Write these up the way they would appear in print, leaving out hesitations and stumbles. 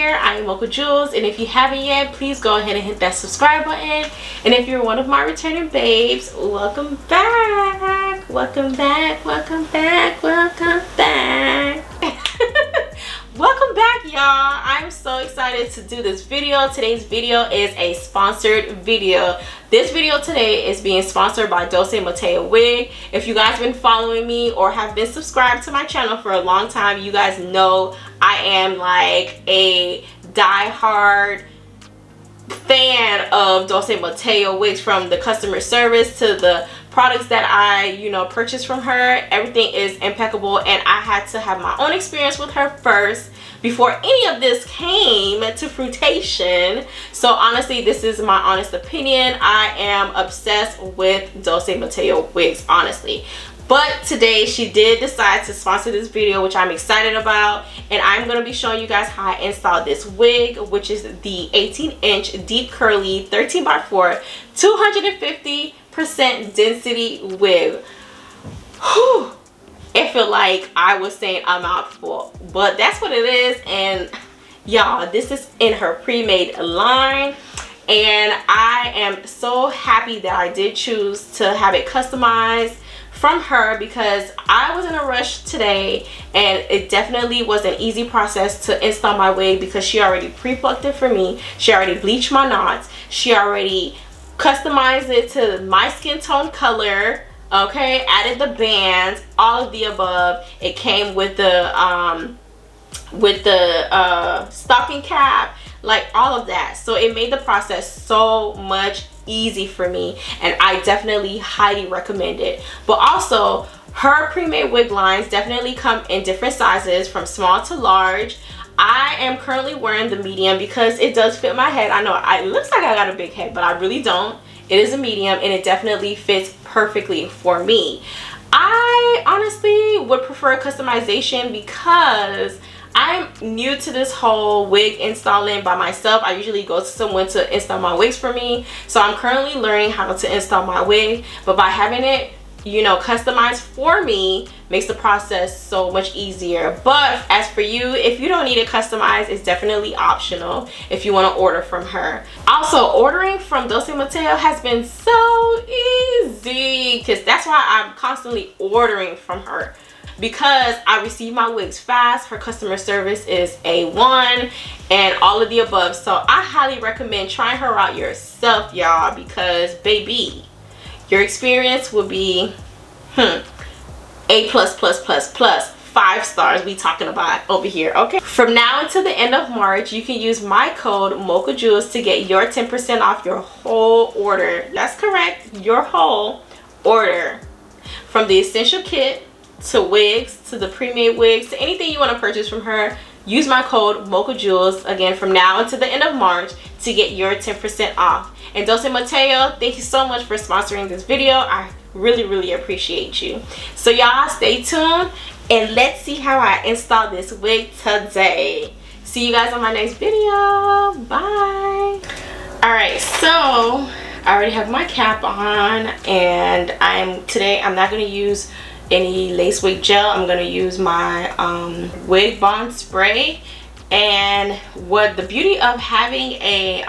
here. I am Mocha Jules, and if you haven't yet, please go ahead and hit that subscribe button. And if you're one of my returning babes, welcome back. Welcome back, welcome back, welcome back. Welcome back, y'all. I'm so excited to do this video. Today's video is a sponsored video. This video today is being sponsored by Dolce Mateo Wigs. If you guys have been following me or have been subscribed to my channel for a long time, you guys know I am like a die-hard fan of Dolce Mateo Wigs, from the customer service to the products that I purchase from her. Everything is impeccable, and I had to have my own experience with her first before any of this came to fruition. So honestly, this is my honest opinion. I am obsessed with Dolce Mateo Wigs, honestly. But today she did decide to sponsor this video, which I'm excited about, and I'm going to be showing you guys how I installed this wig, which is the 18-inch deep curly 13x4 250% density wig. Whew. It felt like I was saying a mouthful, but that's what it is. And y'all, this is in her pre-made line, and I am so happy that I did choose to have it customized from her, because I was in a rush today and it definitely was an easy process to install my wig, because she already pre-plucked it for me. She already bleached my knots. She already customized it to my skin tone color. Okay, added the bands, all of the above. It came with the stocking cap, like all of that. So it made the process so much easy for me, and I definitely highly recommend it. But also, her pre-made wig lines definitely come in different sizes from small to large. I am currently wearing the medium because it does fit my head. I know it looks like I got a big head, but I really don't. It is a medium, and it definitely fits perfectly for me. I honestly would prefer customization because I'm new to this whole wig installing by myself. I usually go to someone to install my wigs for me. So I'm currently learning how to install my wig, but by having it customized for me makes the process so much easier. But as for you, if you don't need it customized, it's definitely optional if you want to order from her. Also, ordering from Dolce Mateo has been so easy, because that's why I'm constantly ordering from her, because I receive my wigs fast. Her customer service is A1 and all of the above. So I highly recommend trying her out yourself, y'all, because baby, your experience will be A++++. 5 stars we talking about over here. Okay, from now until the end of March, you can use my code MochaJules to get your 10% off your whole order. That's correct, your whole order, from the essential kit to wigs to the pre-made wigs to anything you want to purchase from her. Use my code MochaJules again from now until the end of March to get your 10% off. And Dolce Mateo, thank you so much for sponsoring this video. I really appreciate you. So y'all, stay tuned and let's see how I install this wig today. See you guys on my next video. Bye. Alright, so I already have my cap on, and today I'm not going to use any lace wig gel. I'm going to use my wig bond spray. And what the beauty of having a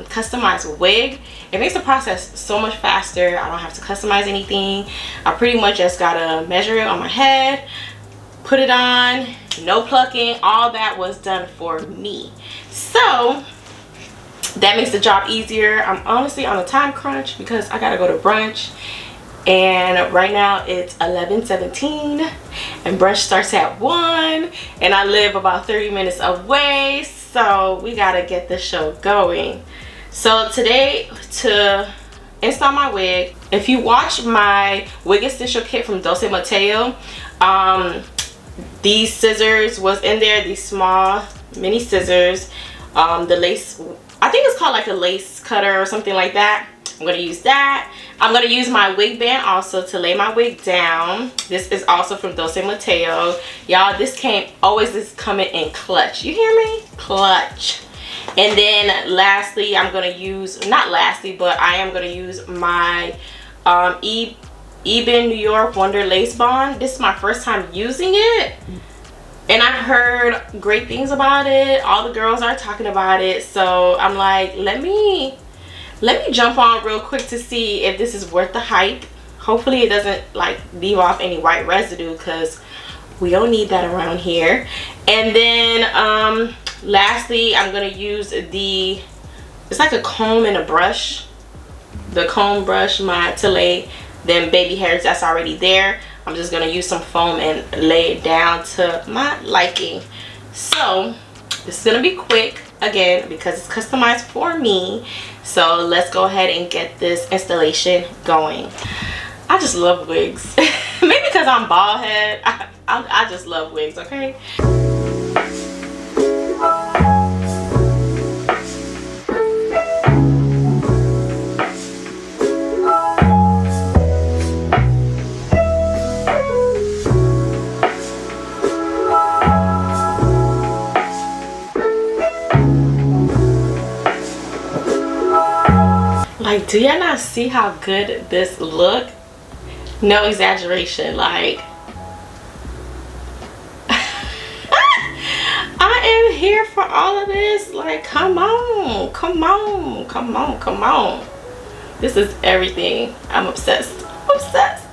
customized wig, it makes the process so much faster. I don't have to customize anything. I pretty much just gotta measure it on my head, put it on, no plucking. All that was done for me, so that makes the job easier. I'm honestly on a time crunch because I gotta go to brunch, and right now it's 11:17 and brunch starts at 1, and I live about 30 minutes away, so we gotta get the show going. So today, to install my wig, if you watch my wig essential kit from Dolce Mateo, these scissors was in there, these small mini scissors, the lace, I think it's called like a lace cutter or something like that. I'm going to use that. I'm going to use my wig band also to lay my wig down. This is also from Dolce Mateo. Y'all, this always is coming in clutch. You hear me? Clutch. And then lastly, I'm going to use, not lastly, but I am going to use my Eben New York Wonder Lace Bond. This is my first time using it. And I heard great things about it. All the girls are talking about it. So I'm like, let me jump on real quick to see if this is worth the hype. Hopefully it doesn't like leave off any white residue, because we don't need that around here. And then lastly, I'm gonna use it's like a comb and a brush. The comb brush, my to lay them baby hairs that's already there. I'm just gonna use some foam and lay it down to my liking. So this is gonna be quick again because it's customized for me. So let's go ahead and get this installation going. I just love wigs. Maybe because I'm bald head. I just love wigs, okay? Like, do y'all not see how good this look? No exaggeration. Like, I am here for all of this. Like, come on, come on, come on, come on. This is everything. I'm obsessed. Obsessed.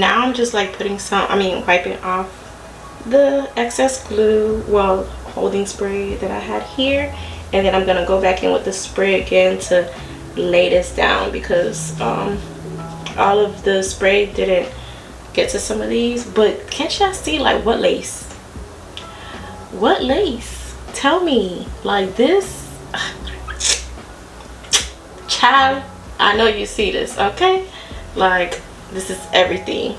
now I'm just like putting some, wiping off the excess glue, well, holding spray that I had here, and then I'm gonna go back in with the spray again to lay this down, because all of the spray didn't get to some of these. But can't y'all see like what lace? What lace? Tell me. Like this, child, I know you see this, okay? Like, this is everything.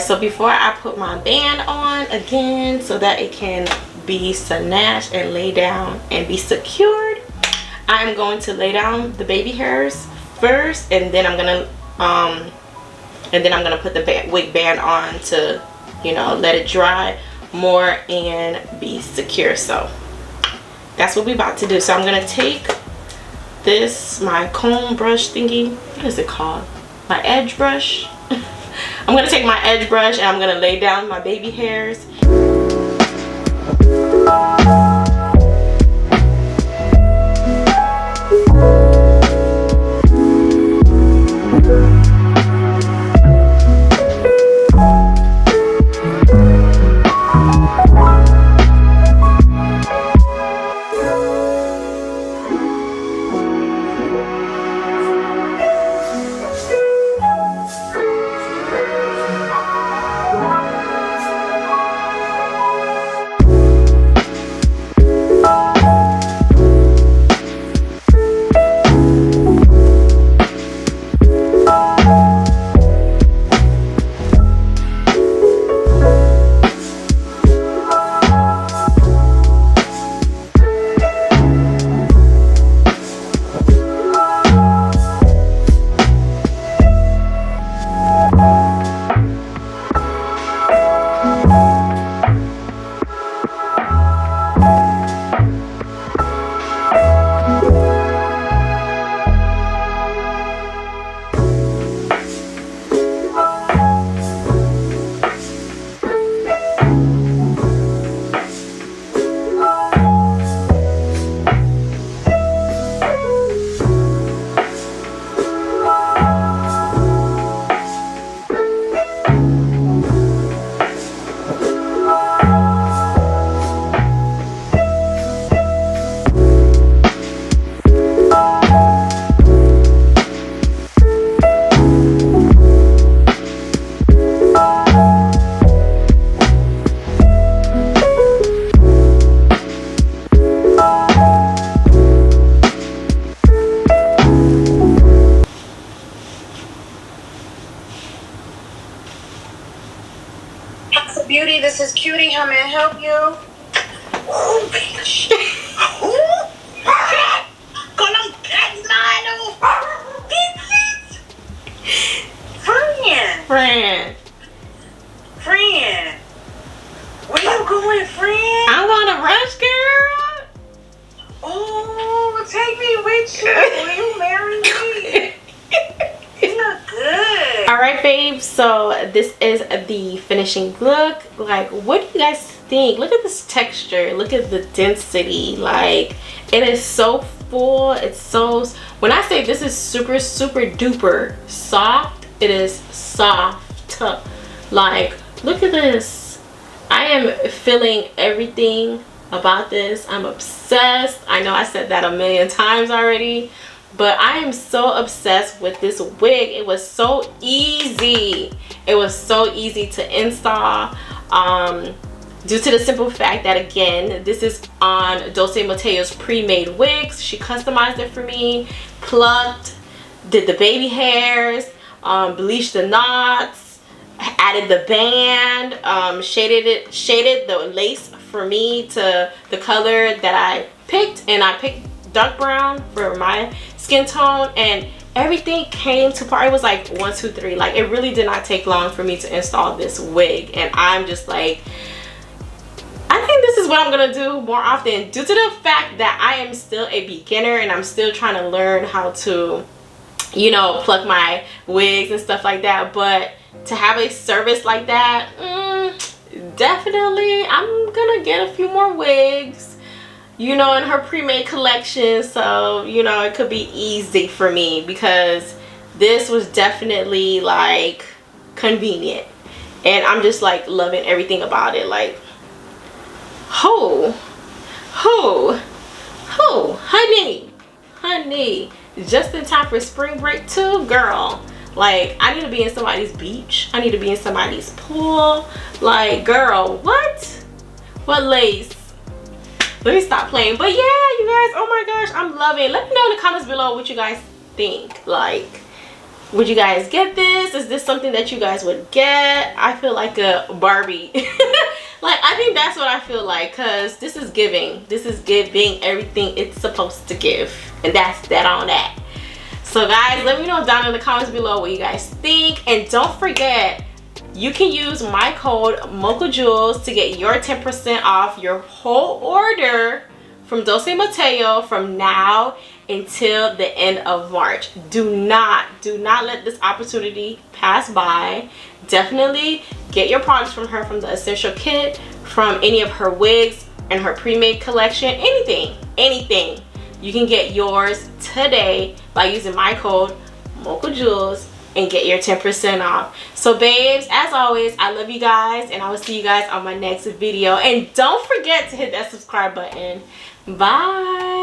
So before I put my band on again so that it can be snatched and lay down and be secured, I'm going to lay down the baby hairs first, and then I'm gonna put the wig band on to, you know, let it dry more and be secure. So that's what we're about to do. So I'm gonna take this, my comb brush thingy, what is it called, my edge brush. I'm gonna take my edge brush and I'm gonna lay down my baby hairs. Beauty, this is Cutie. How may I help you? Oh, bitch. Con un hermano. Friend. Where you going, friend? I'm going to brunch, girl. Oh, take me with you. Will you marry me? You look good. All right, babe, so this is the finishing look. Like, what do you guys think? Look at this texture, look at the density. Like, it is so full. It's so, when I say this is super duper soft, it is soft. Like, look at this. I am feeling everything about this. I'm obsessed. I know I said that a million times already, But I am so obsessed with this wig. It was so easy. It was so easy to install. Due to the simple fact that, again, this is on Dolce Mateo's pre-made wigs. She customized it for me, plucked, did the baby hairs, bleached the knots, added the band, shaded the lace for me to the color that I picked, and I picked dark brown for my skin tone, and everything came to part. It was like 1, 2, 3. Like, it really did not take long for me to install this wig, and I'm just like, I think this is what I'm gonna do more often, due to the fact that I am still a beginner and I'm still trying to learn how to, you know, pluck my wigs and stuff like that. But to have a service like that, definitely I'm gonna get a few more wigs, you know, in her pre-made collection. So, you know, it could be easy for me, because this was definitely like convenient, and I'm just like loving everything about it. Like, honey, just in time for spring break too, girl. Like, I need to be in somebody's beach. I need to be in somebody's pool. Like, girl, what lace? Let me stop playing. But yeah, you guys, oh my gosh, I'm loving it. Let me know in the comments below what you guys think. Like, would you guys get this? Is this something that you guys would get? I feel like a Barbie. Like, I think that's what I feel like, because this is giving everything it's supposed to give, and that's that on that. So guys, let me know down in the comments below what you guys think, and don't forget, you can use my code Mocha Jewels to get your 10% off your whole order from Dolce Mateo from now until the end of March. Do not let this opportunity pass by. Definitely get your products from her, from the essential kit, from any of her wigs and her pre-made collection, anything. You can get yours today by using my code Mocha Jewels and get your 10% off. So babes, as always, I love you guys, and I will see you guys on my next video. And don't forget to hit that subscribe button. Bye.